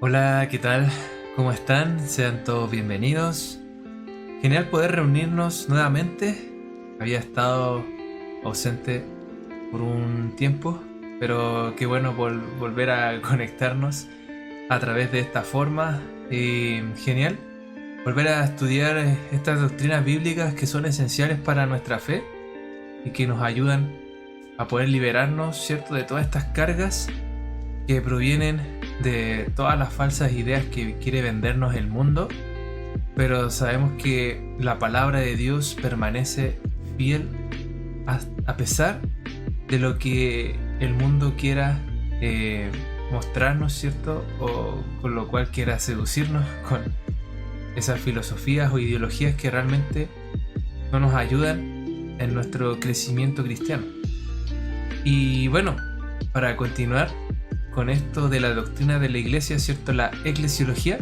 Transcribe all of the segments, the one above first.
Hola, ¿qué tal? ¿Cómo están? Sean todos bienvenidos. Genial poder reunirnos nuevamente. Había estado ausente por un tiempo, pero qué bueno volver a conectarnos a través de esta forma. Y genial volver a estudiar estas doctrinas bíblicas que son esenciales para nuestra fe y que nos ayudan a poder liberarnos, ¿cierto?, de todas estas cargas que provienen de todas las falsas ideas que quiere vendernos el mundo, pero sabemos que la palabra de Dios permanece fiel a pesar de lo que el mundo quiera mostrarnos, ¿cierto? O con lo cual quiera seducirnos con esas filosofías o ideologías que realmente no nos ayudan en nuestro crecimiento cristiano. Y bueno, para continuar con esto de la doctrina de la iglesia, ¿cierto?, la eclesiología,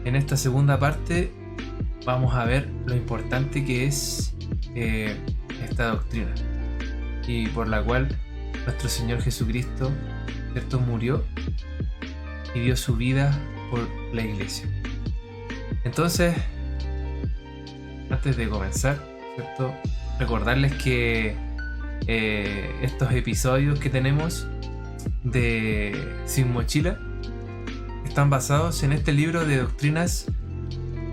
en esta segunda parte vamos a ver lo importante que es esta doctrina y por la cual nuestro Señor Jesucristo, ¿cierto?, murió y dio su vida por la iglesia. Entonces, antes de comenzar, ¿cierto?, recordarles que estos episodios que tenemos de Sin Mochila están basados en este libro de doctrinas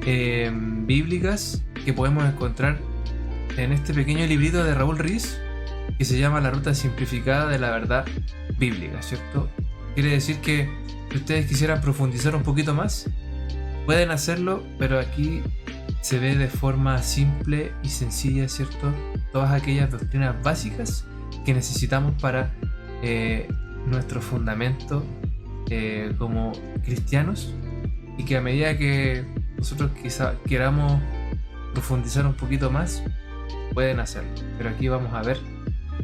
bíblicas que podemos encontrar en este pequeño librito de Raúl Riz que se llama La Ruta Simplificada de la Verdad Bíblica, ¿cierto? Quiere decir que si ustedes quisieran profundizar un poquito más, pueden hacerlo, pero aquí se ve de forma simple y sencilla, ¿cierto?, todas aquellas doctrinas básicas que necesitamos para nuestro fundamento como cristianos, y que a medida que nosotros quizá queramos profundizar un poquito más, pueden hacerlo. Pero aquí vamos a ver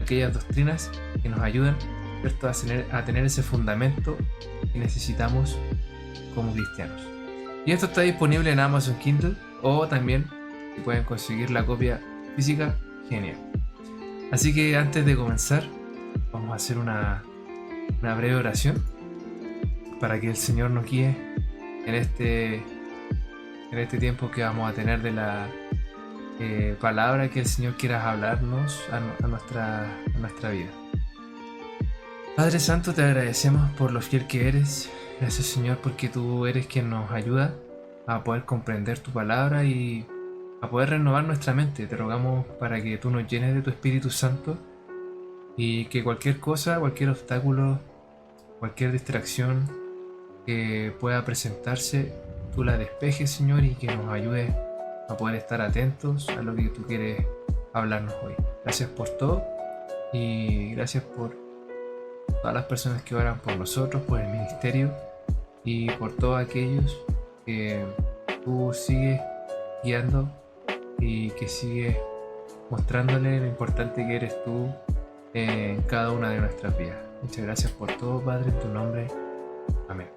aquellas doctrinas que nos ayudan, ¿cierto?, a tener ese fundamento que necesitamos como cristianos. Y esto está disponible en Amazon Kindle, o también si pueden conseguir la copia física, genial. Así que antes de comenzar, vamos a hacer una breve oración para que el Señor nos guíe en este tiempo que vamos a tener de la palabra que el Señor quiera hablarnos a nuestra vida. Padre Santo, te agradecemos por lo fiel que eres. Gracias, Señor, porque tú eres quien nos ayuda a poder comprender tu palabra y a poder renovar nuestra mente. Te rogamos para que tú nos llenes de tu Espíritu Santo y que cualquier cosa, cualquier obstáculo, cualquier distracción que pueda presentarse, tú la despejes, Señor, y que nos ayude a poder estar atentos a lo que tú quieres hablarnos hoy. Gracias por todo y gracias por todas las personas que oran por nosotros, por el ministerio y por todos aquellos que tú sigues guiando y que sigues mostrándole lo importante que eres tú en cada una de nuestras vidas. Muchas gracias por todo, Padre, en tu nombre. Amén.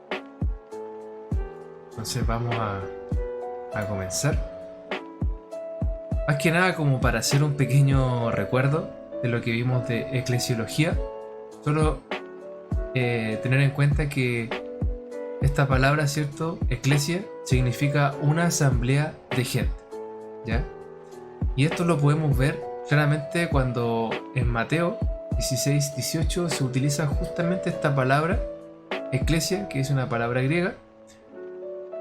Entonces vamos a comenzar. Más que nada como para hacer un pequeño recuerdo de lo que vimos de eclesiología. Solo tener en cuenta que esta palabra, ¿cierto?, eclesia, significa una asamblea de gente, ¿ya? Y esto lo podemos ver claramente cuando en Mateo 16-18 se utiliza justamente esta palabra, eclesia, que es una palabra griega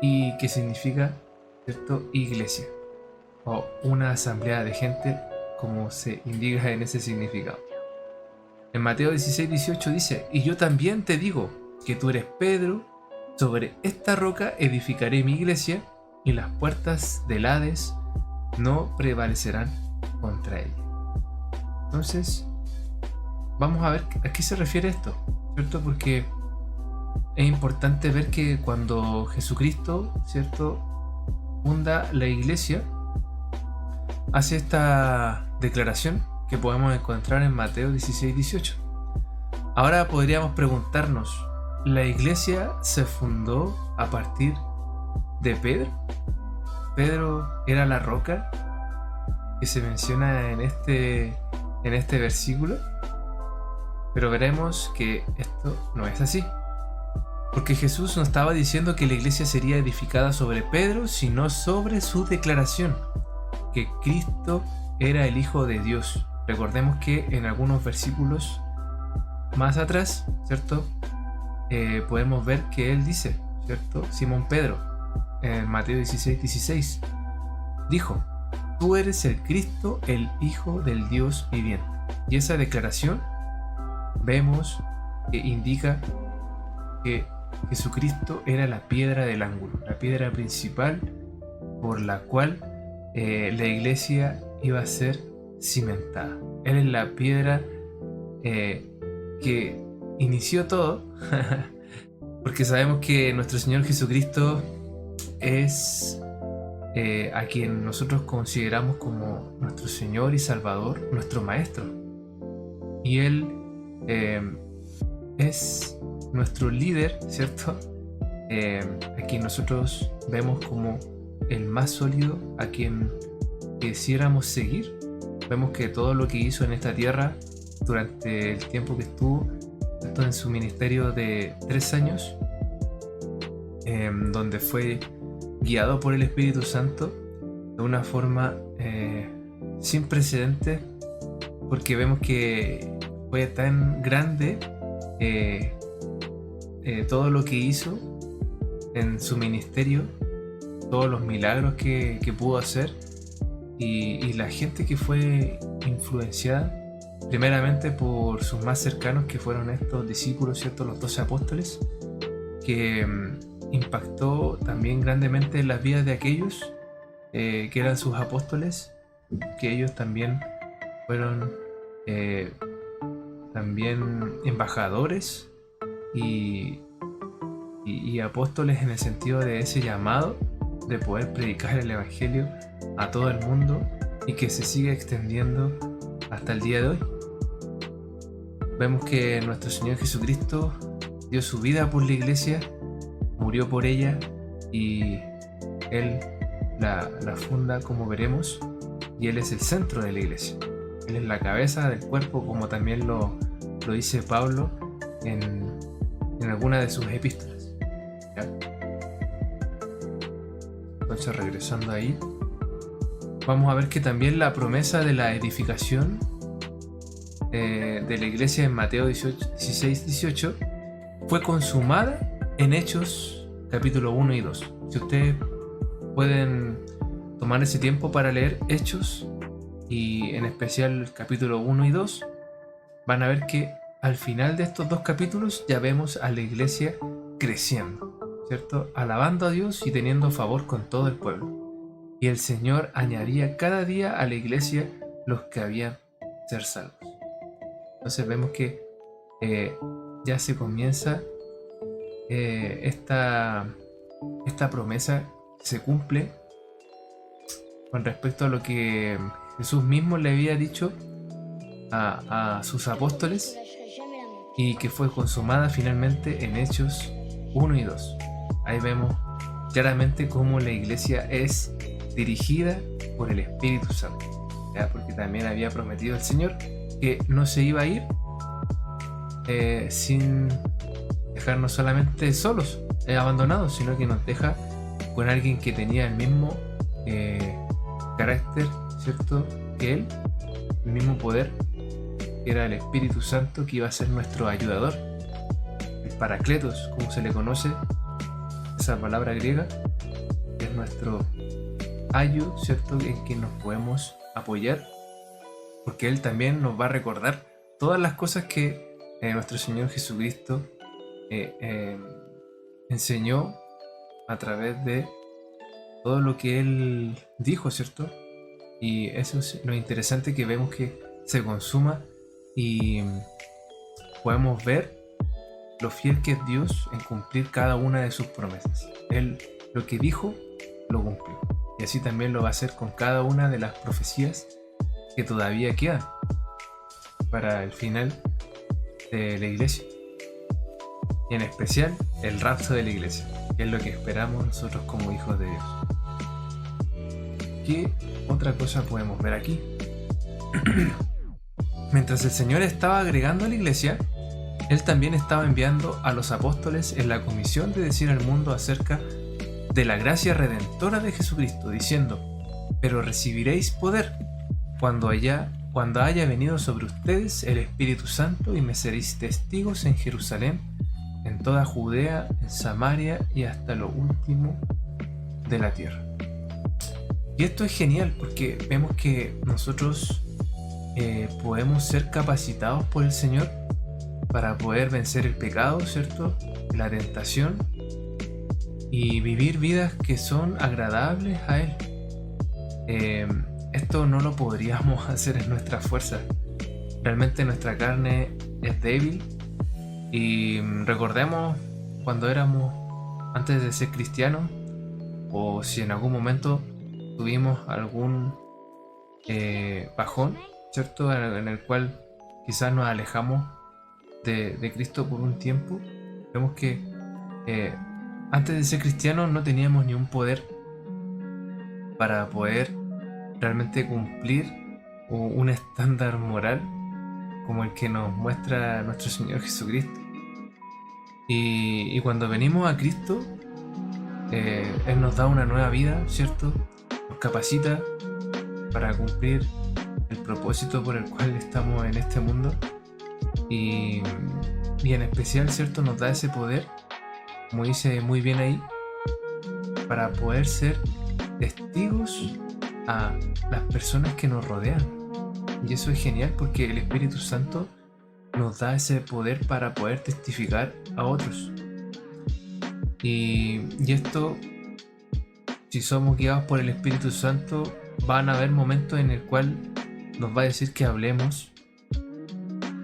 y que significa, ¿cierto?, iglesia, o una asamblea de gente, como se indica en ese significado. En Mateo 16-18 dice: y yo también te digo que tú eres Pedro, sobre esta roca edificaré mi iglesia, y las puertas del Hades no prevalecerán contra ella. Entonces, vamos a ver a qué se refiere esto, ¿cierto? Porque es importante ver que cuando Jesucristo, ¿cierto?, funda la iglesia, hace esta declaración que podemos encontrar en Mateo 16-18. Ahora podríamos preguntarnos, ¿la iglesia se fundó a partir de Pedro? ¿Pedro era la roca que se menciona en este versículo? Pero veremos que esto no es así. Porque Jesús no estaba diciendo que la iglesia sería edificada sobre Pedro, sino sobre su declaración, que Cristo era el Hijo de Dios. Recordemos que en algunos versículos más atrás, ¿cierto? Podemos ver que él dice, ¿cierto? Simón Pedro, en Mateo 16:16, dijo: tú eres el Cristo, el Hijo del Dios viviente. Y esa declaración vemos que indica que Jesucristo era la piedra del ángulo, la piedra principal por la cual la iglesia iba a ser cimentada. Él es la piedra que inició todo, porque sabemos que nuestro Señor Jesucristo es a quien nosotros consideramos como nuestro Señor y Salvador, nuestro Maestro. Y Él es nuestro líder, ¿cierto? A quien nosotros vemos como el más sólido, a quien quisiéramos seguir. Vemos que todo lo que hizo en esta tierra durante el tiempo que estuvo, ¿cierto?, en su ministerio de 3 años, donde fue guiado por el Espíritu Santo de una forma sin precedentes, porque vemos que fue tan grande todo lo que hizo en su ministerio, todos los milagros que pudo hacer, y la gente que fue influenciada primeramente por sus más cercanos, que fueron estos discípulos, ¿cierto?, los 12 apóstoles, que impactó también grandemente en las vidas de aquellos que eran sus apóstoles, que ellos también fueron también embajadores y apóstoles, en el sentido de ese llamado de poder predicar el evangelio a todo el mundo y que se sigue extendiendo hasta el día de hoy. Vemos que nuestro Señor Jesucristo dio su vida por la iglesia, murió por ella, y Él la funda, como veremos, y Él es el centro de la iglesia. Él es la cabeza del cuerpo, como también lo dice Pablo en alguna de sus epístolas. ¿Ya? Entonces, regresando ahí, vamos a ver que también la promesa de la edificación de la iglesia en Mateo 16:18 fue consumada en Hechos capítulo 1 y 2. Si ustedes pueden tomar ese tiempo para leer Hechos, y en especial el capítulo 1 y 2, van a ver que al final de estos 2 capítulos ya vemos a la iglesia creciendo, ¿cierto?, alabando a Dios y teniendo favor con todo el pueblo. Y el Señor añadía cada día a la iglesia los que habían ser salvos. Entonces vemos que ya se comienza esta promesa, se cumple con respecto a lo que Jesús mismo le había dicho a sus apóstoles, y que fue consumada finalmente en Hechos 1 y 2. Ahí vemos claramente cómo la iglesia es dirigida por el Espíritu Santo, ¿ya? Porque también había prometido el Señor que no se iba a ir sin dejarnos solamente solos, abandonados, sino que nos deja con alguien que tenía el mismo carácter, ¿cierto?, que Él, el mismo poder, que era el Espíritu Santo, que iba a ser nuestro ayudador, el Paracletos, como se le conoce, esa palabra griega, que es nuestro ayo, ¿cierto?, en que nos podemos apoyar, porque Él también nos va a recordar todas las cosas que nuestro Señor Jesucristo enseñó a través de todo lo que Él dijo, ¿cierto? Y eso es lo interesante, que vemos que se consuma y podemos ver lo fiel que es Dios en cumplir cada una de sus promesas. Él lo que dijo, lo cumplió. Y así también lo va a hacer con cada una de las profecías que todavía quedan para el final de la iglesia. Y en especial el rapto de la iglesia, que es lo que esperamos nosotros como hijos de Dios. ¿Qué otra cosa podemos ver aquí? Mientras el Señor estaba agregando a la iglesia, Él también estaba enviando a los apóstoles en la comisión de decir al mundo acerca de la gracia redentora de Jesucristo, diciendo: pero recibiréis poder cuando haya venido sobre ustedes el Espíritu Santo, y me seréis testigos en Jerusalén, en toda Judea, en Samaria y hasta lo último de la tierra. Y esto es genial porque vemos que nosotros podemos ser capacitados por el Señor para poder vencer el pecado, ¿cierto? La tentación, y vivir vidas que son agradables a Él. Esto no lo podríamos hacer en nuestras fuerzas. Realmente nuestra carne es débil, y recordemos cuando éramos antes de ser cristianos, o si en algún momento tuvimos algún bajón, ¿cierto? En el cual quizás nos alejamos de Cristo por un tiempo. Vemos que antes de ser cristianos no teníamos ni un poder para poder realmente cumplir un estándar moral como el que nos muestra nuestro Señor Jesucristo. Y cuando venimos a Cristo, Él nos da una nueva vida, ¿cierto? Nos capacita para cumplir el propósito por el cual estamos en este mundo, y en especial, ¿cierto? Nos da ese poder, como dice muy bien ahí, para poder ser testigos a las personas que nos rodean. Y eso es genial porque el Espíritu Santo nos da ese poder para poder testificar a otros. Y esto, si somos guiados por el Espíritu Santo, van a haber momentos en el cual nos va a decir que hablemos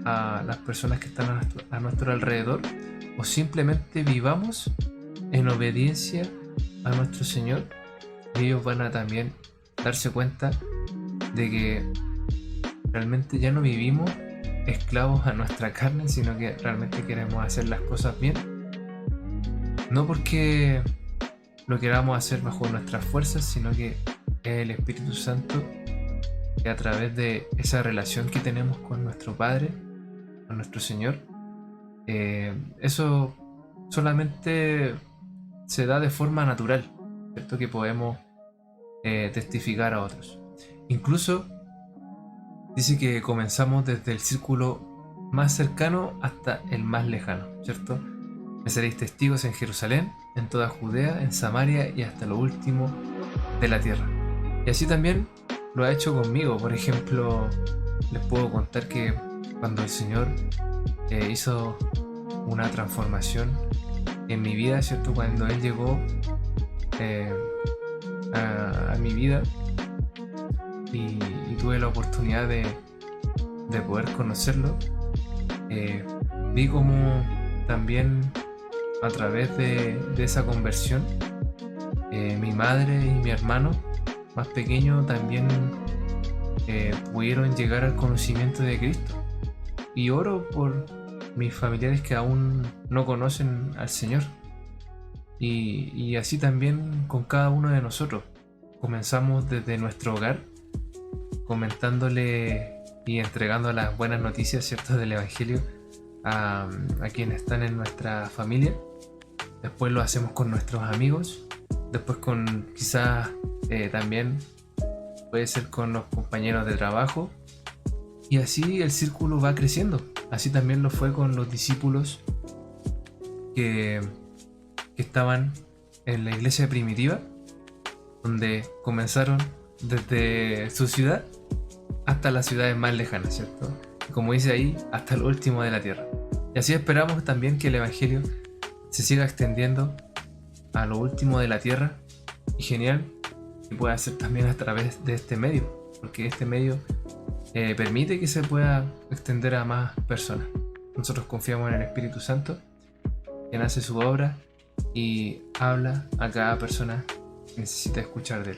a las personas que están a nuestro alrededor, o simplemente vivamos en obediencia a nuestro Señor, y ellos van a también darse cuenta de que realmente ya no vivimos esclavos a nuestra carne, sino que realmente queremos hacer las cosas bien, no porque lo queramos hacer bajo nuestras fuerzas, sino que es el Espíritu Santo que, a través de esa relación que tenemos con nuestro Padre, con nuestro Señor, eso solamente se da de forma natural, ¿cierto? Que podemos testificar a otros. Incluso dice que comenzamos desde el círculo más cercano hasta el más lejano, ¿cierto? Me seréis testigos en Jerusalén, en toda Judea, en Samaria y hasta lo último de la tierra. Y así también lo ha hecho conmigo. Por ejemplo, les puedo contar que cuando el Señor hizo una transformación en mi vida, ¿cierto? Cuando Él llegó a mi vida, y tuve la oportunidad de poder conocerlo, vi como también a través de esa conversión, mi madre y mi hermano más pequeño también pudieron llegar al conocimiento de Cristo. Y oro por mis familiares que aún no conocen al Señor. Y así también con cada uno de nosotros. Comenzamos desde nuestro hogar, comentándole y entregando las buenas noticias, ¿cierto?, del Evangelio a quienes están en nuestra familia. Después lo hacemos con nuestros amigos. Después con quizás también puede ser con los compañeros de trabajo. Y así el círculo va creciendo. Así también lo fue con los discípulos que estaban en la iglesia primitiva, donde comenzaron desde su ciudad hasta las ciudades más lejanas, ¿cierto? Y como dice ahí, hasta lo último de la tierra. Y así esperamos también que el Evangelio se siga extendiendo a lo último de la tierra. Y genial que pueda ser también a través de este medio, porque este medio permite que se pueda extender a más personas. Nosotros confiamos en el Espíritu Santo, quien hace su obra y habla a cada persona que necesita escuchar de él.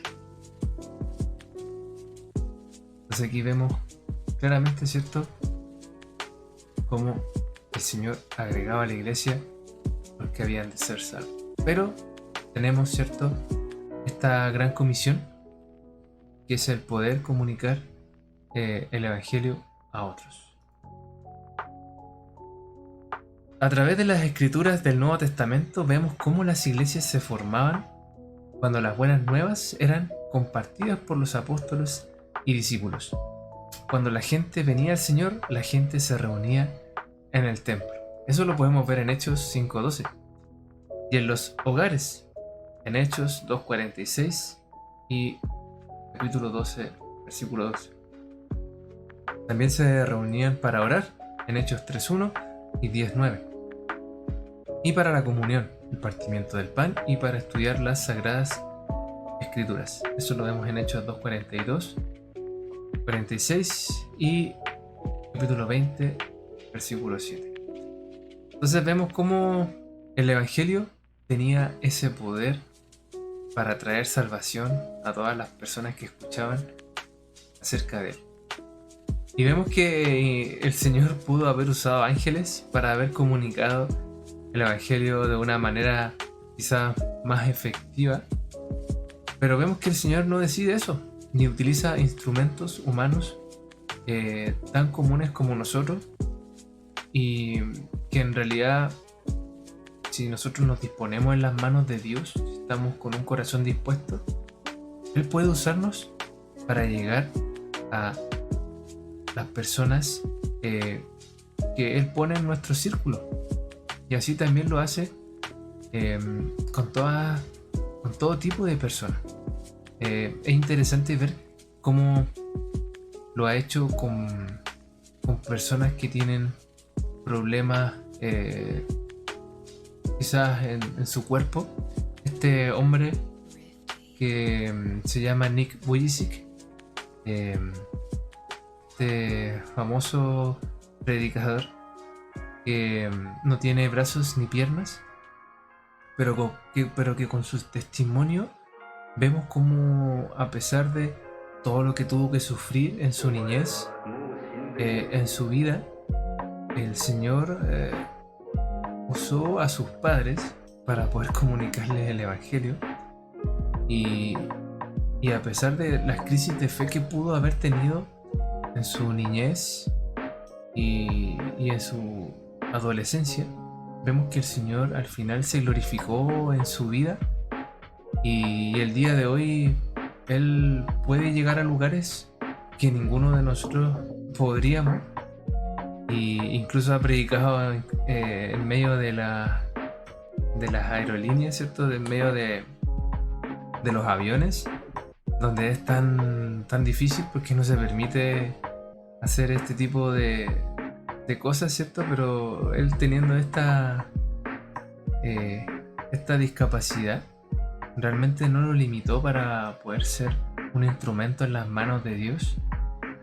Entonces aquí vemos claramente, ¿cierto?, cómo el Señor agregaba a la iglesia los que habían de ser salvos. Pero tenemos, ¿cierto?, esta gran comisión, que es el poder comunicar el Evangelio a otros. A través de las escrituras del Nuevo Testamento vemos cómo las iglesias se formaban cuando las buenas nuevas eran compartidas por los apóstoles y discípulos. Cuando la gente venía al Señor, la gente se reunía en el templo. Eso lo podemos ver en Hechos 5:12. Y en los hogares, en Hechos 2:46 y capítulo 12, versículo 12. También se reunían para orar en Hechos 3:1 y 10:9. Y para la comunión, el partimiento del pan y para estudiar las sagradas escrituras. Eso lo vemos en Hechos 2:42, 46 y capítulo 20, versículo 7. Entonces vemos cómo el Evangelio tenía ese poder para traer salvación a todas las personas que escuchaban acerca de él. Y vemos que el Señor pudo haber usado ángeles para haber comunicado el Evangelio de una manera quizás más efectiva. Pero vemos que el Señor no decide eso, ni utiliza instrumentos humanos tan comunes como nosotros, y que en realidad, si nosotros nos disponemos en las manos de Dios, si estamos con un corazón dispuesto, Él puede usarnos para llegar a las personas que Él pone en nuestro círculo. Y así también lo hace con todo tipo de personas. Es interesante ver cómo lo ha hecho con personas que tienen problemas quizás en su cuerpo. Este hombre que se llama Nick Vujicic, este famoso predicador que no tiene brazos ni piernas, pero que con su testimonio vemos como, a pesar de todo lo que tuvo que sufrir en su niñez, en su vida, el Señor usó a sus padres para poder comunicarles el Evangelio, y a pesar de las crisis de fe que pudo haber tenido en su niñez y en su adolescencia, vemos que el Señor al final se glorificó en su vida, y el día de hoy Él puede llegar a lugares que ninguno de nosotros podríamos, y incluso ha predicado en medio de las aerolíneas, ¿cierto? En medio de los aviones, donde es tan difícil porque no se permite hacer este tipo de cosas, ¿cierto? Pero él, teniendo esta discapacidad, realmente no lo limitó para poder ser un instrumento en las manos de Dios.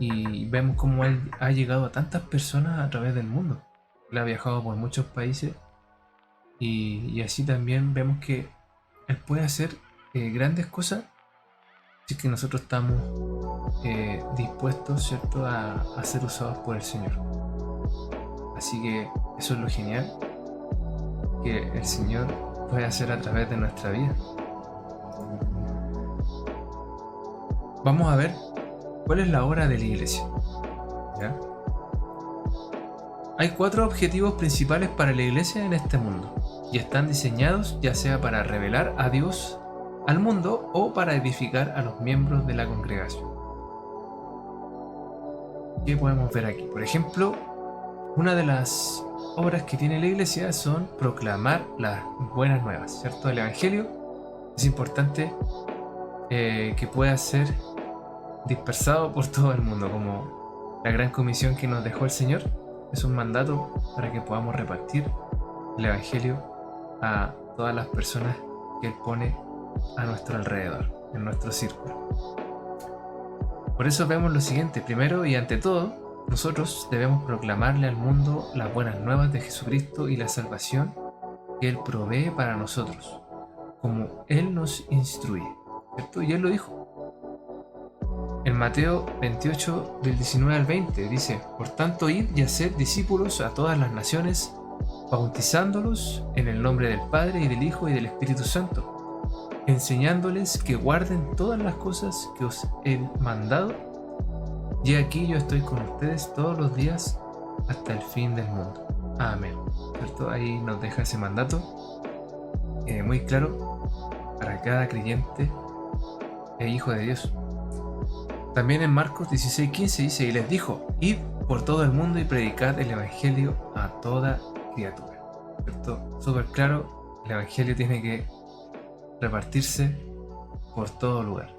Y vemos cómo él ha llegado a tantas personas a través del mundo. Él ha viajado por muchos países, y así también vemos que él puede hacer grandes cosas si es que nosotros estamos dispuestos, ¿cierto?, a ser usados por el Señor. Así que eso es lo genial que el Señor puede hacer a través de nuestra vida. Vamos a ver cuál es la obra de la iglesia. ¿Ya? Hay 4 objetivos principales para la iglesia en este mundo, y están diseñados ya sea para revelar a Dios al mundo o para edificar a los miembros de la congregación. ¿Qué podemos ver aquí? Por ejemplo, una de las obras que tiene la iglesia son proclamar las buenas nuevas, ¿cierto? El Evangelio es importante que pueda ser dispersado por todo el mundo, como la gran comisión que nos dejó el Señor. Es un mandato para que podamos repartir el Evangelio a todas las personas que Él pone a nuestro alrededor, en nuestro círculo. Por eso vemos lo siguiente: primero y ante todo, nosotros debemos proclamarle al mundo las buenas nuevas de Jesucristo y la salvación que Él provee para nosotros, como Él nos instruye, ¿cierto? Y Él lo dijo. En Mateo 28, del 19 al 20, dice: por tanto, id y haced discípulos a todas las naciones, bautizándolos en el nombre del Padre y del Hijo y del Espíritu Santo, enseñándoles que guarden todas las cosas que os he mandado, y aquí yo estoy con ustedes todos los días hasta el fin del mundo. Amén. ¿Cierto? Ahí nos deja ese mandato muy claro para cada creyente e hijo de Dios. También en Marcos 16:15 dice: y les dijo: id por todo el mundo y predicad el evangelio a toda criatura. ¿Cierto? Súper claro, el evangelio tiene que repartirse por todo lugar.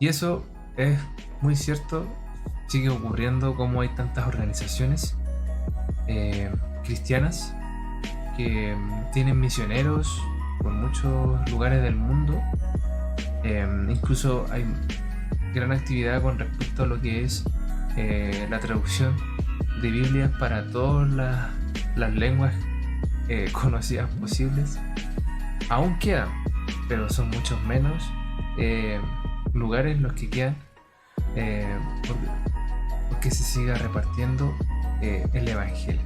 Y eso es muy cierto, sigue ocurriendo como hay tantas organizaciones cristianas que tienen misioneros por muchos lugares del mundo. Incluso hay gran actividad con respecto a lo que es la traducción de Biblias para todas las lenguas conocidas posibles. Aún quedan, pero son muchos menos lugares los que quedan porque se siga repartiendo el evangelio.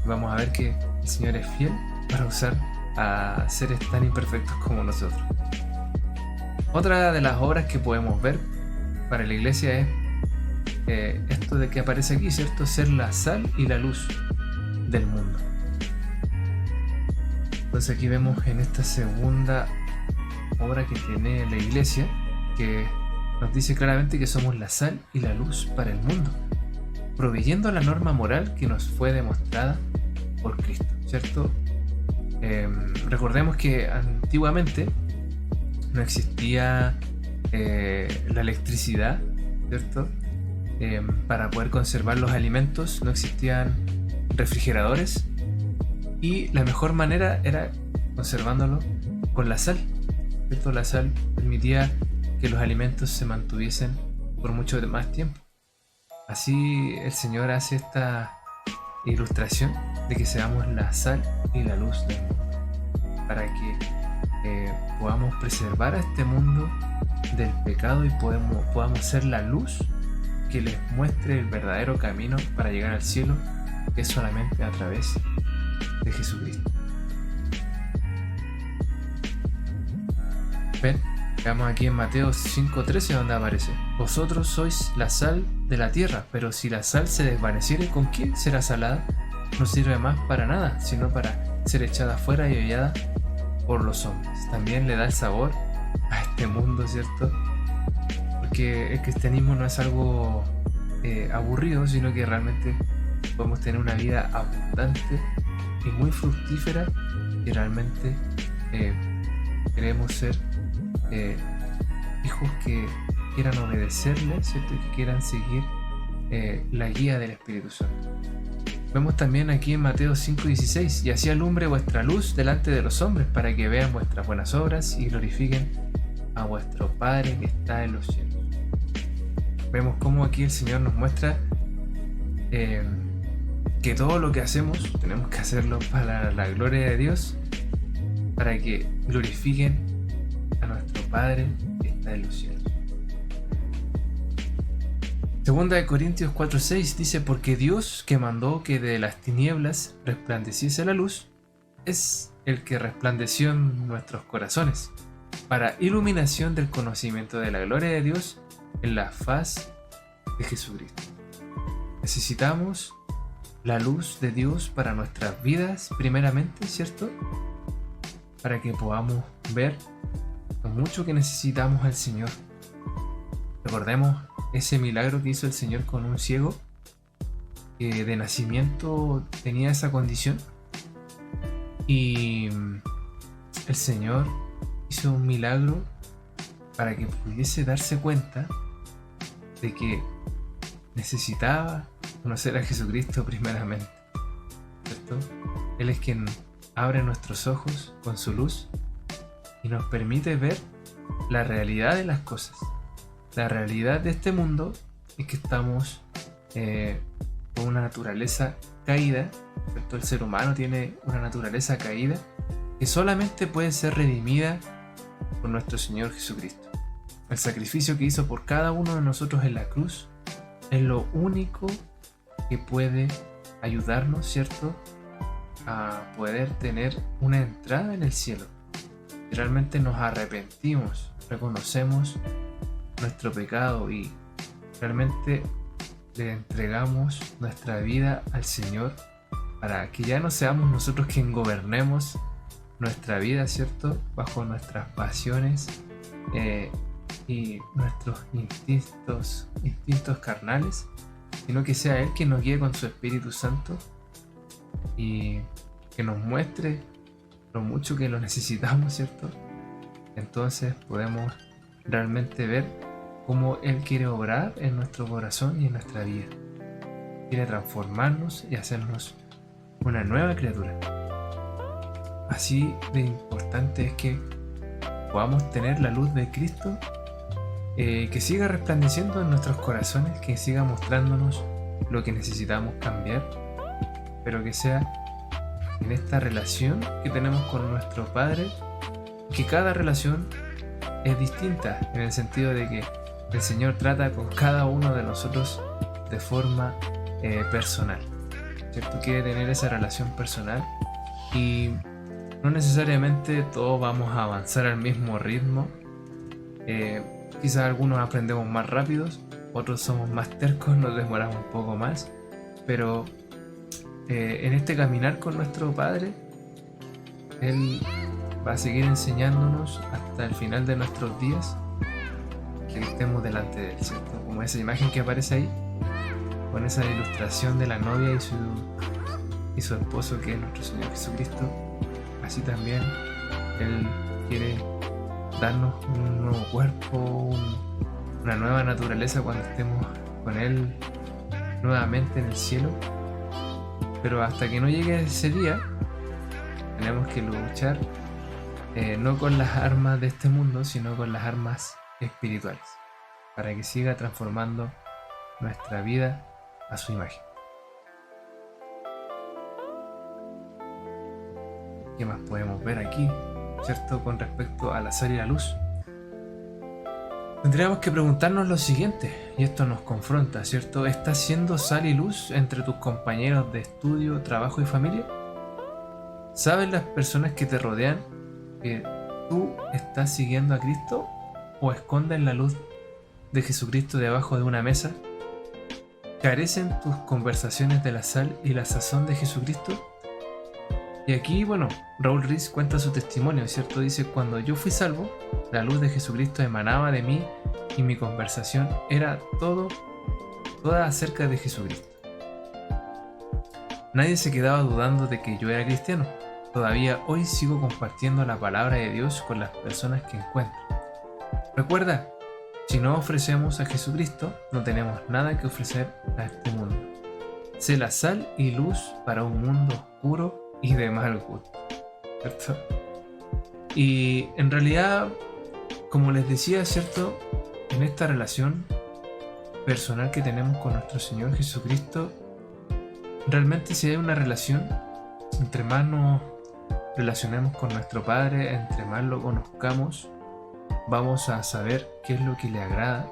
Vamos a ver que el Señor es fiel para usar a seres tan imperfectos como nosotros. Otra de las obras que podemos ver para la iglesia es esto de que aparece aquí, ¿cierto? Ser la sal y la luz del mundo. Entonces aquí vemos en esta segunda obra que tiene la iglesia, que nos dice claramente que somos la sal y la luz para el mundo, proveyendo la norma moral que nos fue demostrada por Cristo, ¿cierto? Recordemos que antiguamente no existía la electricidad, ¿cierto? Para poder conservar los alimentos no existían refrigeradores, y la mejor manera era conservándolo con la sal, ¿cierto? La sal permitía que los alimentos se mantuviesen por mucho más tiempo. Así el Señor hace esta ilustración de que seamos la sal y la luz del mundo, para que podamos preservar a este mundo del pecado y podamos ser la luz que les muestre el verdadero camino para llegar al cielo, que es solamente a través de Jesucristo. Ven, veamos aquí en Mateo 5:13 donde aparece: vosotros sois la sal de la tierra, pero si la sal se desvaneciere, ¿con qué será salada? No sirve más para nada, sino para ser echada fuera y hollada por los hombres. También le da el sabor a este mundo, ¿cierto? Porque el cristianismo no es algo aburrido, sino que realmente podemos tener una vida abundante y muy fructífera, y realmente queremos ser hijos que quieran obedecerle, ¿cierto? Y que quieran seguir la guía del Espíritu Santo. Vemos también aquí en Mateo 5:16: y así alumbre vuestra luz delante de los hombres, para que vean vuestras buenas obras y glorifiquen a vuestro Padre que está en los cielos. Vemos cómo aquí el Señor nos muestra que todo lo que hacemos tenemos que hacerlo para la gloria de Dios, para que glorifiquen a nuestro Padre que está en los cielos. Segunda de Corintios 4:6 dice: porque Dios, que mandó que de las tinieblas resplandeciese la luz, es el que resplandeció en nuestros corazones, para iluminación del conocimiento de la gloria de Dios en la faz de Jesucristo. Necesitamos la luz de Dios para nuestras vidas primeramente, ¿cierto? Para que podamos ver lo mucho que necesitamos al Señor. Recordemos ese milagro que hizo el Señor con un ciego que de nacimiento tenía esa condición, y el Señor hizo un milagro para que pudiese darse cuenta de que necesitaba conocer a Jesucristo primeramente, ¿cierto? Él es quien abre nuestros ojos con su luz y nos permite ver la realidad de las cosas. La realidad de este mundo es que estamos con una naturaleza caída, ¿cierto? El ser humano tiene una naturaleza caída que solamente puede ser redimida por nuestro Señor Jesucristo. El sacrificio que hizo por cada uno de nosotros en la cruz es lo único que puede ayudarnos, ¿cierto?, a poder tener una entrada en el cielo. Si realmente nos arrepentimos, reconocemos nuestro pecado y realmente le entregamos nuestra vida al Señor para que ya no seamos nosotros quien gobernemos nuestra vida, ¿cierto? Bajo nuestras pasiones y nuestros instintos carnales, sino que sea Él quien nos guíe con su Espíritu Santo y que nos muestre lo mucho que lo necesitamos, ¿cierto? Entonces podemos realmente ver cómo Él quiere obrar en nuestro corazón y en nuestra vida. Quiere transformarnos y hacernos una nueva criatura. Así de importante es que podamos tener la luz de Cristo que siga resplandeciendo en nuestros corazones, que siga mostrándonos lo que necesitamos cambiar, pero que sea en esta relación que tenemos con nuestro Padre, que cada relación es distinta, en el sentido de que el Señor trata con cada uno de nosotros de forma personal, ¿cierto? Quiere tener esa relación personal y no necesariamente todos vamos a avanzar al mismo ritmo. Quizás algunos aprendemos más rápidos, otros somos más tercos, nos demoramos un poco más, pero en este caminar con nuestro Padre, Él va a seguir enseñándonos hasta el final de nuestros días, que estemos delante de Él, ¿cierto? Como esa imagen que aparece ahí, con esa ilustración de la novia y su esposo, que es nuestro Señor Jesucristo. Así también Él quiere darnos un nuevo cuerpo, una nueva naturaleza cuando estemos con Él nuevamente en el cielo. Pero hasta que no llegue ese día, tenemos que luchar no con las armas de este mundo, sino con las armas espirituales, para que siga transformando nuestra vida a su imagen. ¿Qué más podemos ver aquí, cierto, con respecto a la sal y la luz? Tendríamos que preguntarnos lo siguiente, y esto nos confronta, ¿cierto? ¿Estás siendo sal y luz entre tus compañeros de estudio, trabajo y familia? ¿Saben las personas que te rodean que tú estás siguiendo a Cristo o esconden la luz de Jesucristo debajo de una mesa? ¿Carecen tus conversaciones de la sal y la sazón de Jesucristo? Y aquí, bueno, Raúl Riz cuenta su testimonio, ¿cierto? Dice: cuando yo fui salvo, la luz de Jesucristo emanaba de mí y mi conversación era toda acerca de Jesucristo. Nadie se quedaba dudando de que yo era cristiano. Todavía hoy sigo compartiendo la palabra de Dios con las personas que encuentro. Recuerda, si no ofrecemos a Jesucristo, no tenemos nada que ofrecer a este mundo. Sé la sal y luz para un mundo oscuro y de mal gusto, ¿cierto? Y en realidad, como les decía, ¿cierto? En esta relación personal que tenemos con nuestro Señor Jesucristo, realmente si hay una relación, entre más nos relacionemos con nuestro Padre, entre más lo conozcamos, vamos a saber qué es lo que le agrada.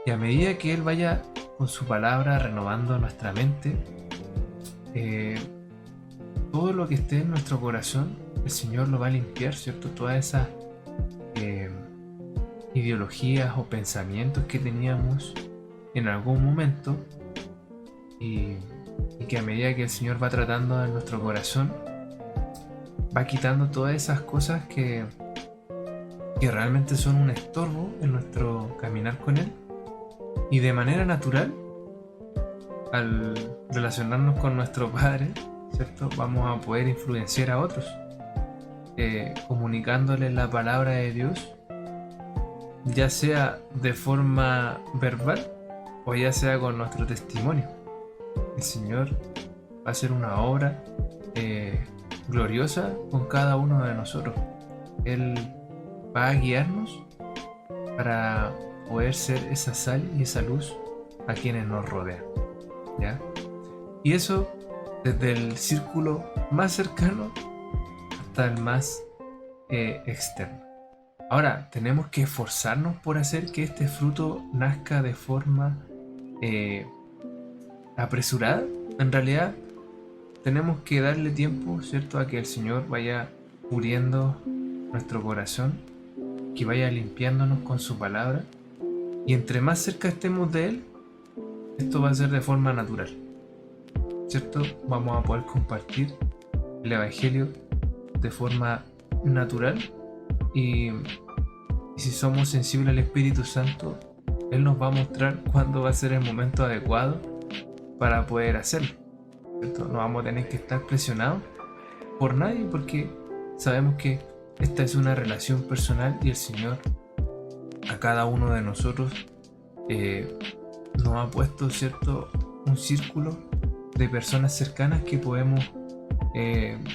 Y a medida que Él vaya con su palabra renovando nuestra mente, todo lo que esté en nuestro corazón, el Señor lo va a limpiar, ¿cierto? Todas esas ideologías o pensamientos que teníamos en algún momento, y que a medida que el Señor va tratando en nuestro corazón, va quitando todas esas cosas que realmente son un estorbo en nuestro caminar con Él. Y de manera natural, al relacionarnos con nuestro Padre, ¿cierto? Vamos a poder influenciar a otros, comunicándoles la palabra de Dios, ya sea de forma verbal o ya sea con nuestro testimonio. El Señor va a hacer una obra gloriosa con cada uno de nosotros. Él va a guiarnos para poder ser esa sal y esa luz a quienes nos rodean, ¿ya? Y eso desde el círculo más cercano hasta el más externo. Ahora, tenemos que esforzarnos por hacer que este fruto nazca de forma apresurada. En realidad, tenemos que darle tiempo, ¿cierto?, a que el Señor vaya puliendo nuestro corazón, que vaya limpiándonos con su palabra. Y entre más cerca estemos de Él, esto va a ser de forma natural, ¿cierto? Vamos a poder compartir el Evangelio de forma natural y si somos sensibles al Espíritu Santo, Él nos va a mostrar cuándo va a ser el momento adecuado para poder hacerlo, ¿cierto? No vamos a tener que estar presionados por nadie porque sabemos que esta es una relación personal y el Señor a cada uno de nosotros nos ha puesto, ¿cierto?, un círculo de personas cercanas que podemos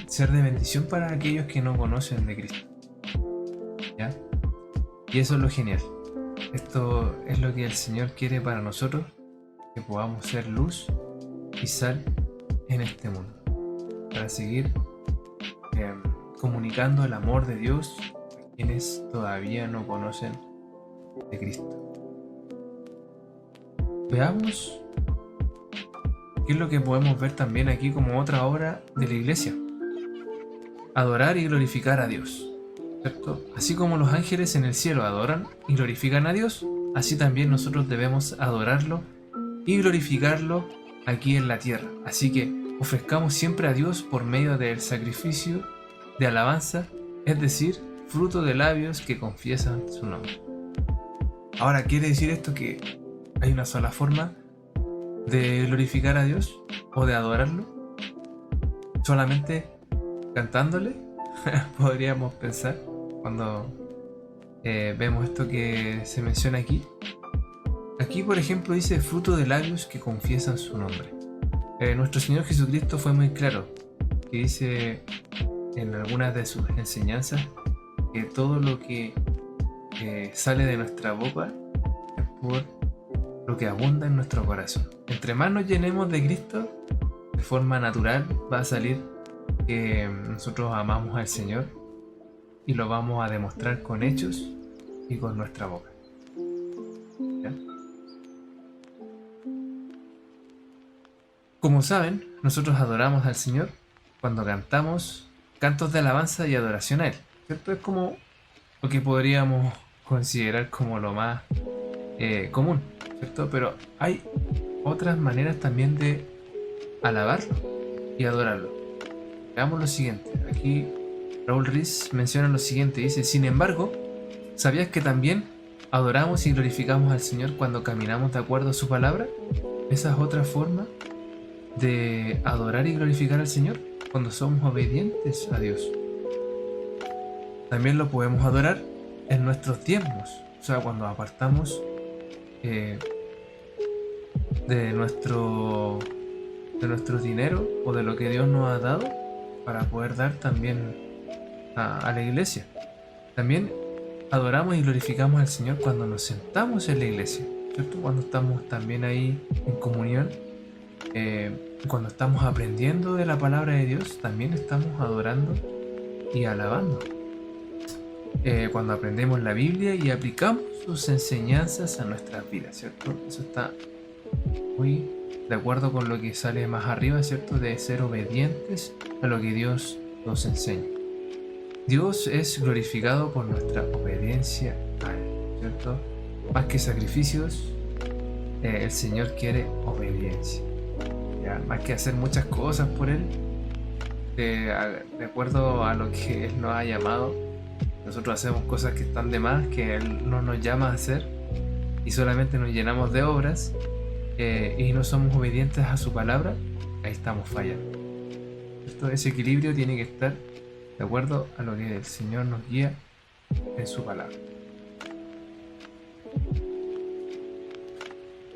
ser de bendición para aquellos que no conocen de Cristo, ¿ya? Y eso es lo genial. Esto es lo que el Señor quiere para nosotros, que podamos ser luz y sal en este mundo, para seguir comunicando el amor de Dios a quienes todavía no conocen de Cristo. Veamos qué es lo que podemos ver también aquí como otra obra de la iglesia: adorar y glorificar a Dios, ¿cierto? Así como los ángeles en el cielo adoran y glorifican a Dios, así también nosotros debemos adorarlo y glorificarlo aquí en la tierra. Así que ofrezcamos siempre a Dios por medio del sacrificio de alabanza, es decir, fruto de labios que confiesan su nombre. Ahora, ¿quiere decir esto que hay una sola forma de glorificar a Dios o de adorarlo? ¿Solamente cantándole? Podríamos pensar cuando vemos esto que se menciona aquí. Aquí, por ejemplo, dice fruto de labios que confiesan su nombre. Nuestro Señor Jesucristo fue muy claro, que dice en algunas de sus enseñanzas que todo lo que sale de nuestra boca es por lo que abunda en nuestro corazón. Entre más nos llenemos de Cristo, de forma natural va a salir que nosotros amamos al Señor y lo vamos a demostrar con hechos y con nuestra boca. ¿Ya? Como saben, nosotros adoramos al Señor cuando cantamos cantos de alabanza y adoración a Él, ¿cierto? Es como lo que podríamos considerar como lo más común, ¿cierto? Pero hay otras maneras también de alabarlo y adorarlo. Veamos lo siguiente. Aquí Raúl Riz menciona lo siguiente. Dice: sin embargo, ¿sabías que también adoramos y glorificamos al Señor cuando caminamos de acuerdo a su palabra? Esa es otra forma de adorar y glorificar al Señor, cuando somos obedientes a Dios. También lo podemos adorar en nuestros diezmos, o sea, cuando apartamos de nuestro dinero o de lo que Dios nos ha dado para poder dar también a la iglesia. También adoramos y glorificamos al Señor cuando nos sentamos en la iglesia, ¿cierto? Cuando estamos también ahí en comunión, cuando estamos aprendiendo de la palabra de Dios, también estamos adorando y alabando. Cuando aprendemos la Biblia y aplicamos sus enseñanzas a nuestras vidas, ¿cierto? Eso está muy de acuerdo con lo que sale más arriba, ¿cierto? De ser obedientes a lo que Dios nos enseña. Dios es glorificado por nuestra obediencia a Él, ¿cierto? Más que sacrificios, el Señor quiere obediencia. ¿Ya? Más que hacer muchas cosas por Él, de acuerdo a lo que Él nos ha llamado, nosotros hacemos cosas que están de más, que Él no nos llama a hacer, y solamente nos llenamos de obras y no somos obedientes a su palabra. Ahí estamos fallando. Ese equilibrio tiene que estar de acuerdo a lo que el Señor nos guía en su palabra.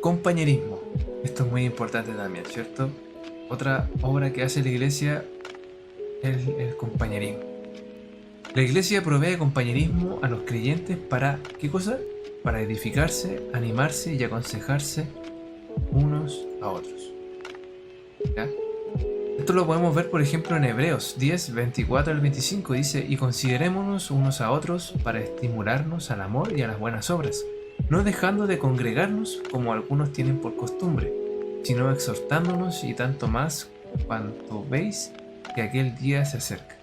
Compañerismo. Esto es muy importante también, ¿cierto? Otra obra que hace la iglesia es el compañerismo. La iglesia provee compañerismo a los creyentes para, ¿qué cosa? Para edificarse, animarse y aconsejarse unos a otros. ¿Ya? Esto lo podemos ver, por ejemplo, en Hebreos 10, 24 al 25. Dice: y considerémonos unos a otros para estimularnos al amor y a las buenas obras, no dejando de congregarnos como algunos tienen por costumbre, sino exhortándonos, y tanto más cuanto veis que aquel día se acerca.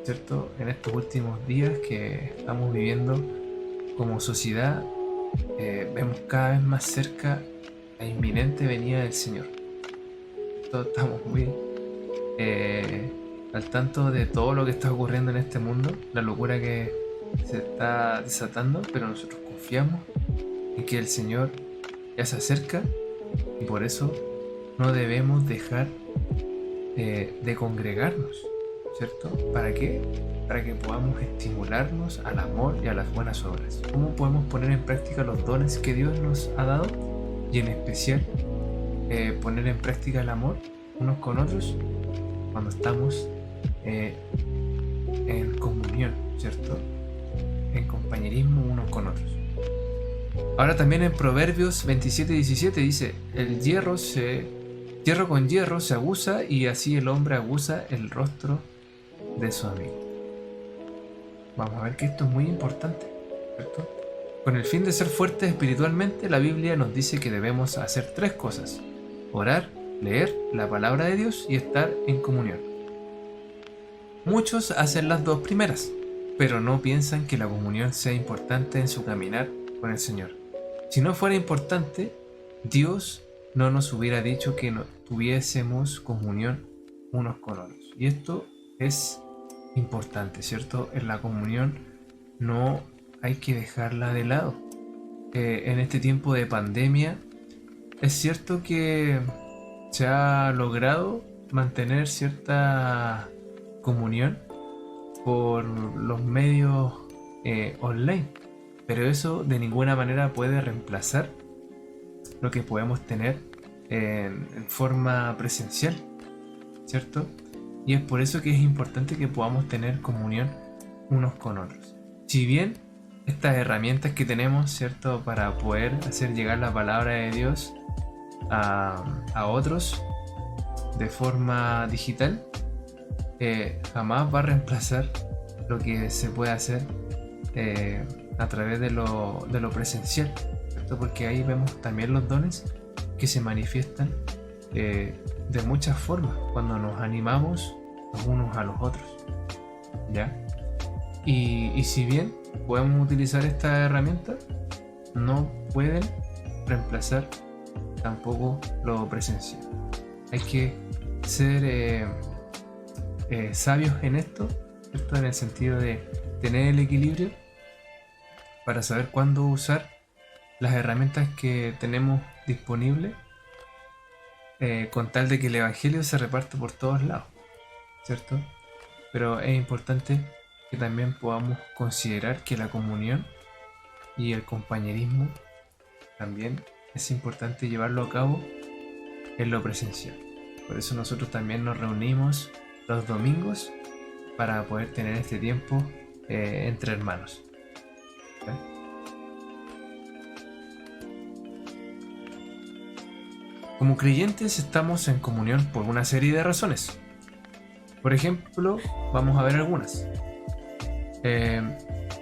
¿Cierto? En estos últimos días que estamos viviendo como sociedad, vemos cada vez más cerca la inminente venida del Señor. Todos estamos muy al tanto de todo lo que está ocurriendo en este mundo, la locura que se está desatando, pero nosotros confiamos en que el Señor ya se acerca y por eso no debemos dejar de congregarnos, ¿cierto? ¿Para qué? Para que podamos estimularnos al amor y a las buenas obras. ¿Cómo podemos poner en práctica los dones que Dios nos ha dado? Y en especial poner en práctica el amor unos con otros cuando estamos en comunión, ¿cierto? En compañerismo unos con otros. Ahora también en Proverbios 27:17 dice: el hierro con hierro se aguza, y así el hombre aguza el rostro de su amigo. Vamos a ver que esto es muy importante, ¿cierto? Con el fin de ser fuertes espiritualmente, la Biblia nos dice que debemos hacer 3 cosas: orar, leer la palabra de Dios y estar en comunión. Muchos hacen las 2 primeras, pero no piensan que la comunión sea importante en su caminar con el Señor. Si no fuera importante, Dios no nos hubiera dicho que no tuviésemos comunión unos con otros. Y esto es importante, ¿cierto? En la comunión no hay que dejarla de lado. En este tiempo de pandemia, es cierto que se ha logrado mantener cierta comunión por los medios online, pero eso de ninguna manera puede reemplazar lo que podemos tener en forma presencial, ¿cierto? Y es por eso que es importante que podamos tener comunión unos con otros. Si bien estas herramientas que tenemos, ¿cierto?, para poder hacer llegar la palabra de Dios a otros de forma digital, jamás va a reemplazar lo que se puede hacer a través de lo presencial, ¿cierto? Porque ahí vemos también los dones que se manifiestan de muchas formas cuando nos animamos los unos a los otros, ¿ya? Y si bien podemos utilizar estas herramientas, no pueden reemplazar tampoco lo presencial. Hay que ser sabios en esto, ¿cierto? En el sentido de tener el equilibrio para saber cuándo usar las herramientas que tenemos disponibles, con tal de que el evangelio se reparte por todos lados, ¿cierto? Pero es importante que también podamos considerar que la comunión y el compañerismo también es importante llevarlo a cabo en lo presencial. Por eso nosotros también nos reunimos los domingos para poder tener este tiempo entre hermanos. ¿Sí? Como creyentes estamos en comunión por una serie de razones. Por ejemplo, vamos a ver algunas.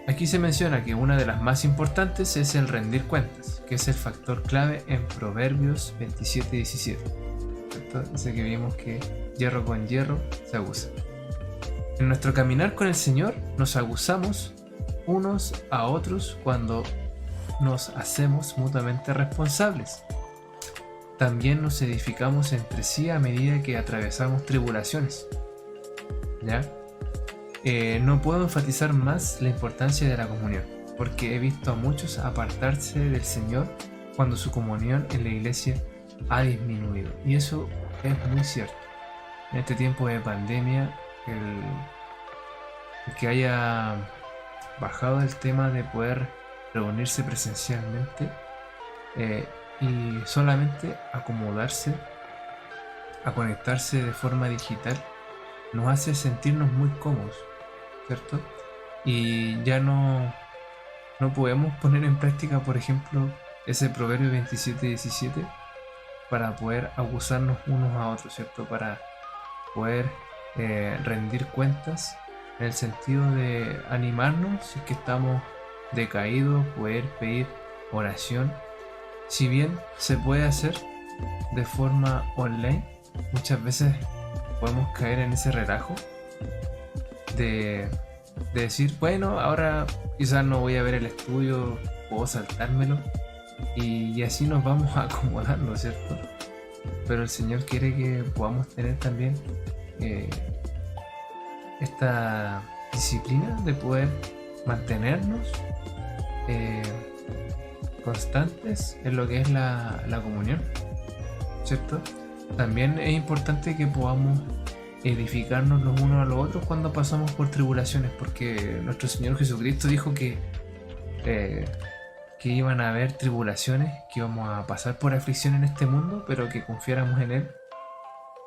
Aquí se menciona que una de las más importantes es el rendir cuentas, que es el factor clave en Proverbios 27:17. Dice que vimos que hierro con hierro se aguza. En nuestro caminar con el Señor nos aguzamos unos a otros cuando nos hacemos mutuamente responsables. También nos edificamos entre sí a medida que atravesamos tribulaciones, ¿ya? No puedo enfatizar más la importancia de la comunión, porque he visto a muchos apartarse del Señor cuando su comunión en la iglesia ha disminuido. Y eso es muy cierto. En este tiempo de pandemia, el que haya bajado el tema de poder reunirse presencialmente y solamente acomodarse a conectarse de forma digital nos hace sentirnos muy cómodos, ¿cierto? Y ya no podemos poner en práctica, por ejemplo, ese Proverbio 27:17 para poder acusarnos unos a otros, ¿cierto? Para poder rendir cuentas en el sentido de animarnos si es que estamos decaídos, poder pedir oración. Si bien se puede hacer de forma online, muchas veces podemos caer en ese relajo de decir, bueno, ahora quizás no voy a ver el estudio, puedo saltármelo y así nos vamos acomodando, ¿cierto? Pero el Señor quiere que podamos tener también esta disciplina de poder mantenernos constantes en lo que es la comunión, ¿cierto? También es importante que podamos edificarnos los unos a los otros cuando pasamos por tribulaciones, porque nuestro Señor Jesucristo dijo que iban a haber tribulaciones, que íbamos a pasar por aflicción en este mundo, pero que confiáramos en Él,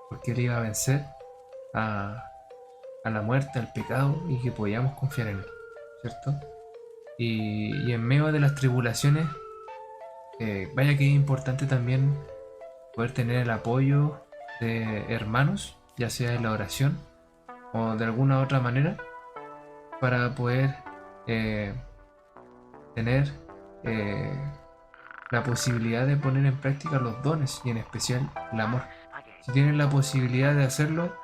porque Él iba a vencer a la muerte, al pecado, y que podíamos confiar en Él, ¿cierto? Y en medio de las tribulaciones, vaya que es importante también poder tener el apoyo de hermanos, ya sea en la oración o de alguna otra manera, para poder tener la posibilidad de poner en práctica los dones y en especial el amor. Si tienen la posibilidad de hacerlo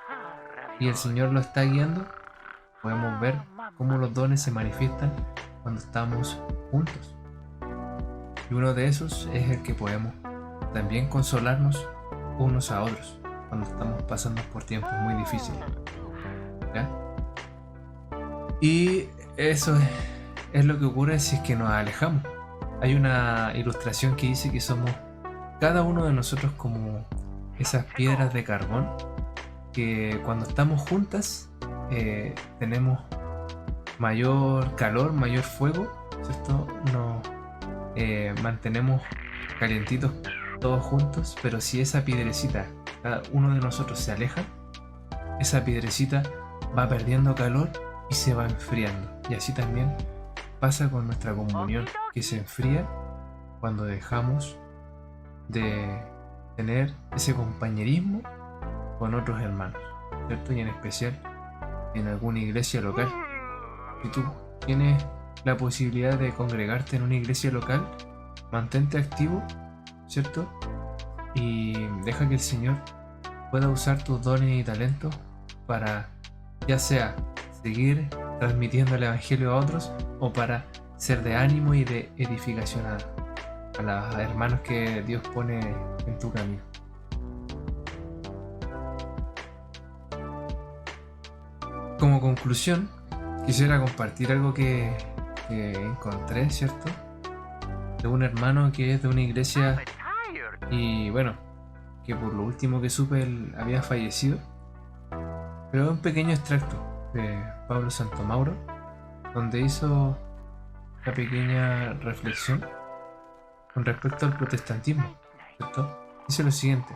y el Señor lo está guiando, podemos ver cómo los dones se manifiestan cuando estamos juntos. Y uno de esos es el que podemos también consolarnos unos a otros cuando estamos pasando por tiempos muy difíciles, ¿ya? Y eso es lo que ocurre si es que nos alejamos. Hay una ilustración que dice que somos cada uno de nosotros como esas piedras de carbón que cuando estamos juntas tenemos mayor calor, mayor fuego, ¿cierto? Nos mantenemos calientitos todos juntos, pero si esa piedrecita, cada uno de nosotros se aleja, esa piedrecita va perdiendo calor y se va enfriando. Y así también pasa con nuestra comunión, que se enfría cuando dejamos de tener ese compañerismo con otros hermanos, ¿cierto? Y en especial en alguna iglesia local. Si tú tienes la posibilidad de congregarte en una iglesia local, mantente activo, ¿cierto? Y deja que el Señor pueda usar tus dones y talentos para, ya sea seguir transmitiendo el Evangelio a otros o para ser de ánimo y de edificación a los hermanos que Dios pone en tu camino. Como conclusión, quisiera compartir algo que encontré, ¿cierto? De un hermano que es de una iglesia y bueno, que por lo último que supe él había fallecido, pero es un pequeño extracto de Pablo Santomauro donde hizo una pequeña reflexión con respecto al protestantismo, ¿cierto? Dice lo siguiente: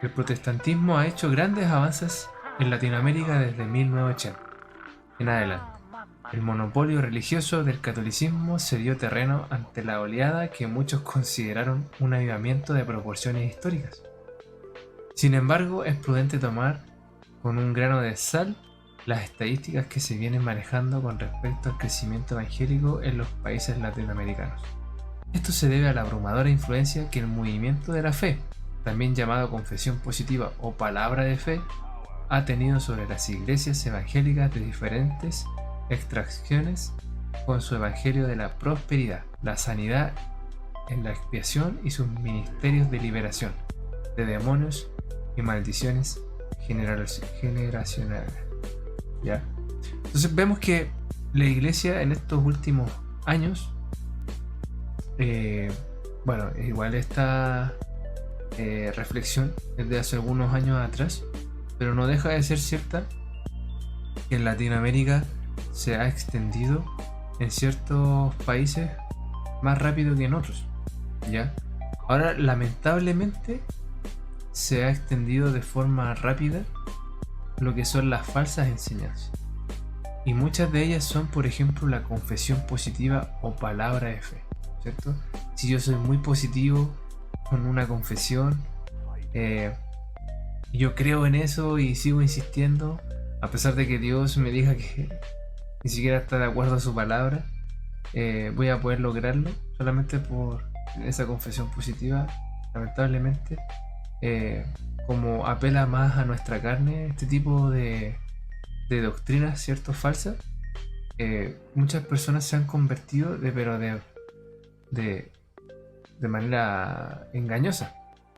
el protestantismo ha hecho grandes avances en Latinoamérica desde 1980 en adelante. El monopolio religioso del catolicismo se dio terreno ante la oleada que muchos consideraron un avivamiento de proporciones históricas. Sin embargo, es prudente tomar con un grano de sal las estadísticas que se vienen manejando con respecto al crecimiento evangélico en los países latinoamericanos. Esto se debe a la abrumadora influencia que el movimiento de la fe, también llamado confesión positiva o palabra de fe, ha tenido sobre las iglesias evangélicas de diferentes extracciones con su evangelio de la prosperidad, la sanidad en la expiación y sus ministerios de liberación de demonios y maldiciones generacionales. ¿Ya? Entonces vemos que la iglesia en estos últimos años, bueno, igual esta reflexión es de hace algunos años atrás, pero no deja de ser cierta que en Latinoamérica se ha extendido en ciertos países más rápido que en otros, ¿ya? Ahora, lamentablemente, se ha extendido de forma rápida lo que son las falsas enseñanzas. Y muchas de ellas son, por ejemplo, la confesión positiva o palabra de fe, ¿cierto? Si yo soy muy positivo con una confesión, yo creo en eso y sigo insistiendo, a pesar de que Dios me diga que ni siquiera está de acuerdo a su palabra, voy a poder lograrlo solamente por esa confesión positiva. Lamentablemente, como apela más a nuestra carne este tipo de doctrinas, ¿cierto?, falsas, muchas personas se han convertido de de manera engañosa.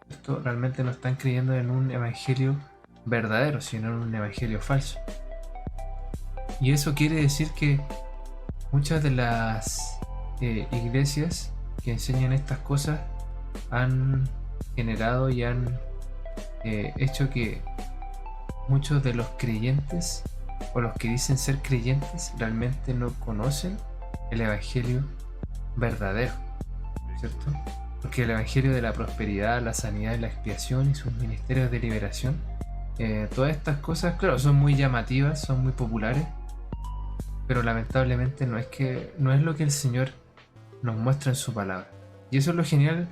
Esto realmente no están creyendo en un evangelio verdadero, sino en un evangelio falso. Y eso quiere decir que muchas de las iglesias que enseñan estas cosas han generado y han hecho que muchos de los creyentes o los que dicen ser creyentes realmente no conocen el evangelio verdadero, ¿cierto? Porque el evangelio de la prosperidad, la sanidad y la expiación y sus ministerios de liberación, todas estas cosas, claro, son muy llamativas, son muy populares, pero lamentablemente no es lo que el Señor nos muestra en su palabra. Y eso es lo genial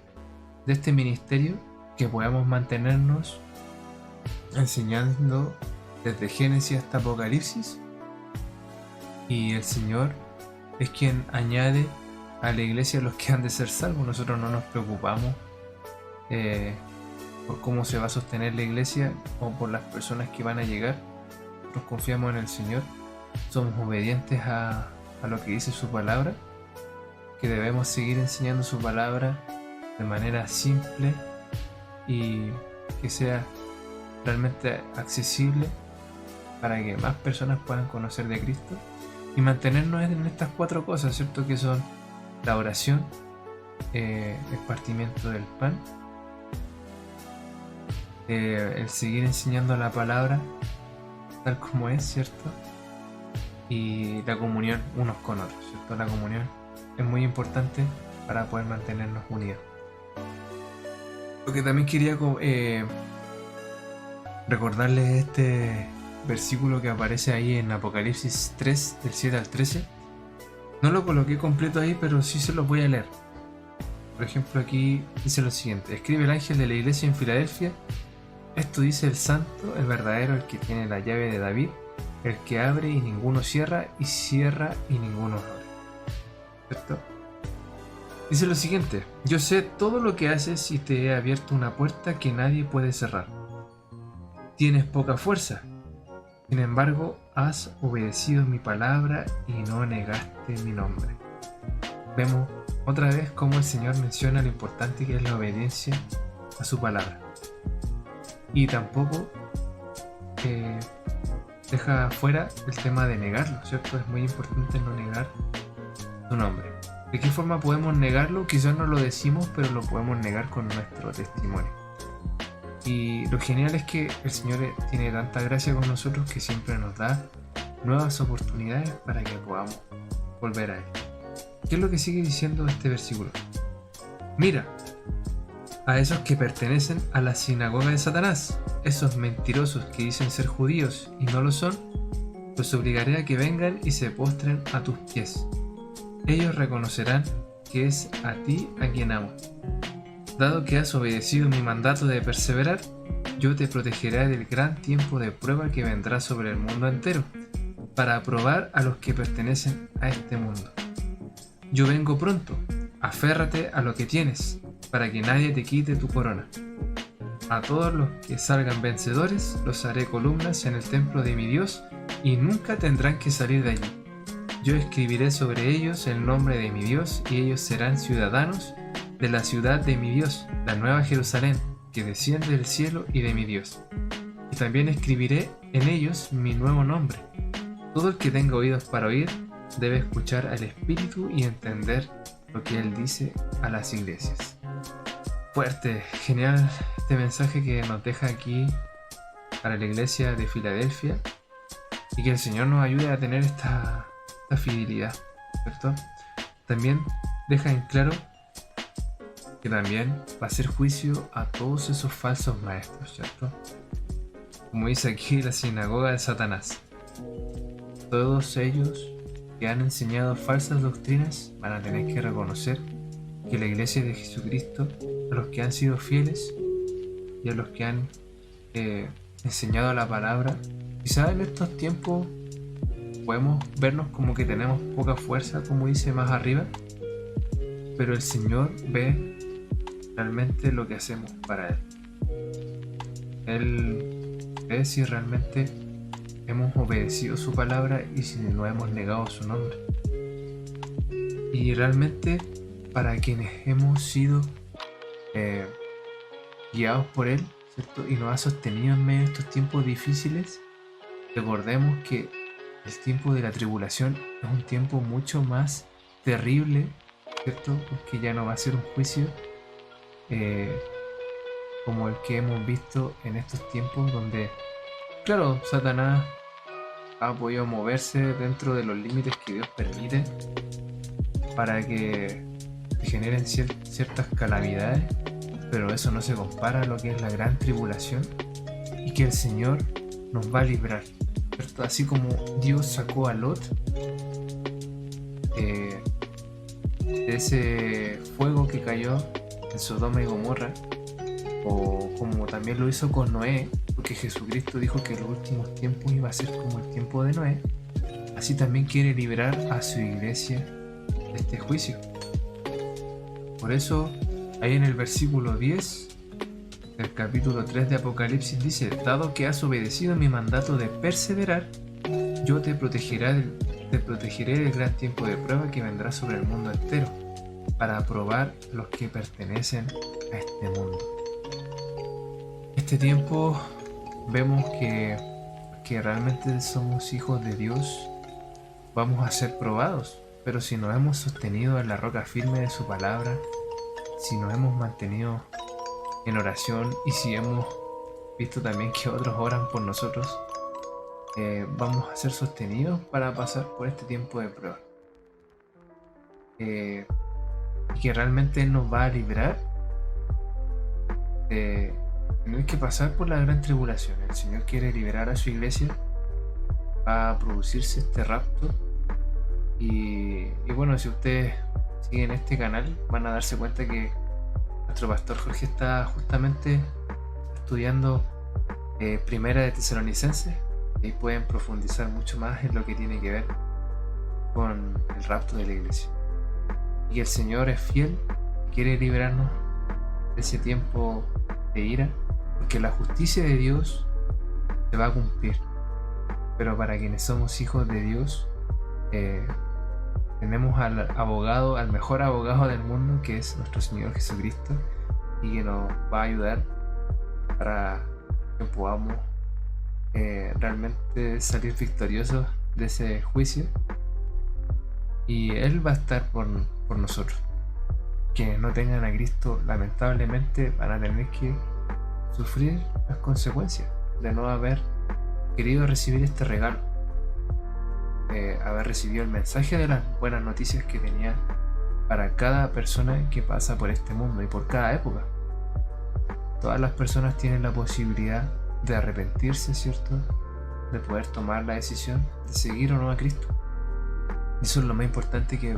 de este ministerio, que podamos mantenernos enseñando desde Génesis hasta Apocalipsis, y el Señor es quien añade a la iglesia los que han de ser salvos. Nosotros no nos preocupamos por cómo se va a sostener la iglesia o por las personas que van a llegar. Nosotros confiamos en el Señor, somos obedientes a lo que dice su palabra, que debemos seguir enseñando su palabra de manera simple y que sea realmente accesible para que más personas puedan conocer de Cristo, y mantenernos en estas 4 cosas, ¿cierto? Que son la oración, el partimiento del pan, el seguir enseñando la palabra tal como es, ¿cierto? Y la comunión unos con otros, ¿cierto? La comunión es muy importante para poder mantenernos unidos. Lo que también quería recordarles este versículo que aparece ahí en Apocalipsis 3, del 7 al 13. No lo coloqué completo ahí, pero sí se lo voy a leer. Por ejemplo, aquí dice lo siguiente: escribe el ángel de la iglesia en Filadelfia, esto dice el santo, el verdadero, el que tiene la llave de David, el que abre y ninguno cierra, y cierra y ninguno abre. ¿Cierto? Dice lo siguiente: yo sé todo lo que haces y te he abierto una puerta que nadie puede cerrar. Tienes poca fuerza, sin embargo has obedecido mi palabra y no negaste mi nombre. Vemos otra vez cómo el Señor menciona lo importante que es la obediencia a su palabra, y tampoco deja fuera el tema de negarlo, ¿cierto? Es muy importante no negar su nombre. ¿De qué forma podemos negarlo? Quizás no lo decimos, pero lo podemos negar con nuestro testimonio. Y lo genial es que el Señor tiene tanta gracia con nosotros que siempre nos da nuevas oportunidades para que podamos volver a Él. ¿Qué es lo que sigue diciendo este versículo? Mira, a esos que pertenecen a la sinagoga de Satanás, esos mentirosos que dicen ser judíos y no lo son, los obligaré a que vengan y se postren a tus pies. Ellos reconocerán que es a ti a quien amo. Dado que has obedecido mi mandato de perseverar, yo te protegeré del gran tiempo de prueba que vendrá sobre el mundo entero, para probar a los que pertenecen a este mundo. Yo vengo pronto, aférrate a lo que tienes, para que nadie te quite tu corona. A todos los que salgan vencedores los haré columnas en el templo de mi Dios, y nunca tendrán que salir de allí. Yo escribiré sobre ellos el nombre de mi Dios, y ellos serán ciudadanos de la ciudad de mi Dios, la nueva Jerusalén, que desciende del cielo, y de mi Dios. Y también escribiré en ellos mi nuevo nombre. Todo el que tenga oídos para oír debe escuchar al Espíritu y entender lo que Él dice a las iglesias. Fuerte, genial este mensaje que nos deja aquí para la iglesia de Filadelfia, y que el Señor nos ayude a tener esta fidelidad, ¿cierto? También deja en claro que también va a hacer juicio a todos esos falsos maestros, ¿cierto? Como dice aquí la sinagoga de Satanás. Todos ellos que han enseñado falsas doctrinas van a tener que reconocer que la iglesia de Jesucristo, a los que han sido fieles y a los que han enseñado la palabra, quizás en estos tiempos podemos vernos como que tenemos poca fuerza, como dice más arriba, pero el Señor ve realmente lo que hacemos para Él. Él ve si realmente hemos obedecido su palabra y si no hemos negado su nombre. Y realmente para quienes hemos sido eh, guiados por Él, ¿cierto? Y nos ha sostenido en medio de estos tiempos difíciles. Recordemos que el tiempo de la tribulación es un tiempo mucho más terrible, ¿cierto? Porque ya no va a ser un juicio eh, como el que hemos visto en estos tiempos donde, claro, Satanás ha podido moverse dentro de los límites que Dios permite para que se generen ciertas calamidades, pero eso no se compara a lo que es la gran tribulación y que el Señor nos va a librar, ¿cierto? Así como Dios sacó a Lot de ese fuego que cayó en Sodoma y Gomorra, o como también lo hizo con Noé, porque Jesucristo dijo que los últimos tiempos iba a ser como el tiempo de Noé, así también quiere liberar a su iglesia de este juicio. Por eso, ahí en el versículo 10 del capítulo 3 de Apocalipsis dice: dado que has obedecido mi mandato de perseverar, yo te protegeré del gran tiempo de prueba que vendrá sobre el mundo entero, para aprobar los que pertenecen a este mundo. Este tiempo vemos que realmente somos hijos de Dios, vamos a ser probados, pero si nos hemos sostenido en la roca firme de su palabra, si nos hemos mantenido en oración y si hemos visto también que otros oran por nosotros, vamos a ser sostenidos para pasar por este tiempo de prueba. Y que realmente Él nos va a librar de tener que pasar por la gran tribulación. El Señor quiere liberar a su iglesia, va a producirse este rapto. Y bueno, si ustedes siguen este canal, van a darse cuenta que nuestro pastor Jorge está justamente estudiando Primera de Tesalonicenses, y pueden profundizar mucho más en lo que tiene que ver con el rapto de la iglesia. Y el Señor es fiel, quiere liberarnos de ese tiempo de ira, porque la justicia de Dios se va a cumplir. Pero para quienes somos hijos de Dios, tenemos al abogado, al mejor abogado del mundo, que es nuestro Señor Jesucristo, y que nos va a ayudar para que podamos realmente salir victoriosos de ese juicio. Y Él va a estar por nosotros. Quienes no tengan a Cristo, lamentablemente van a tener que sufrir las consecuencias de no haber querido recibir este regalo, haber recibido el mensaje de las buenas noticias que tenía para cada persona que pasa por este mundo y por cada época. Todas las personas tienen la posibilidad de arrepentirse, ¿cierto? De poder tomar la decisión de seguir o no a Cristo. Y eso es lo más importante que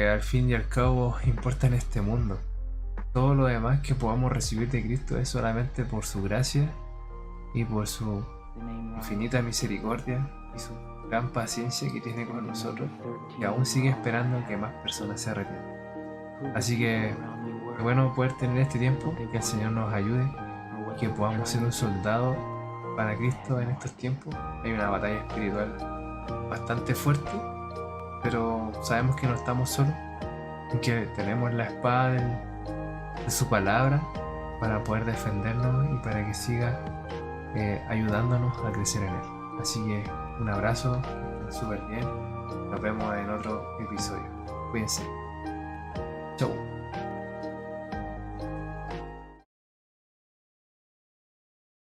al fin y al cabo importa en este mundo. Todo lo demás que podamos recibir de Cristo es solamente por su gracia y por su infinita misericordia y su gran paciencia que tiene con nosotros, y aún sigue esperando que más personas se arrepientan. Así que es bueno poder tener este tiempo, que el Señor nos ayude y que podamos ser un soldado para Cristo en estos tiempos. Hay una batalla espiritual bastante fuerte, pero sabemos que no estamos solos y que tenemos la espada de su palabra para poder defendernos y para que siga ayudándonos a crecer en Él. Así que un abrazo, súper bien. Nos vemos en otro episodio. Cuídense. Chau.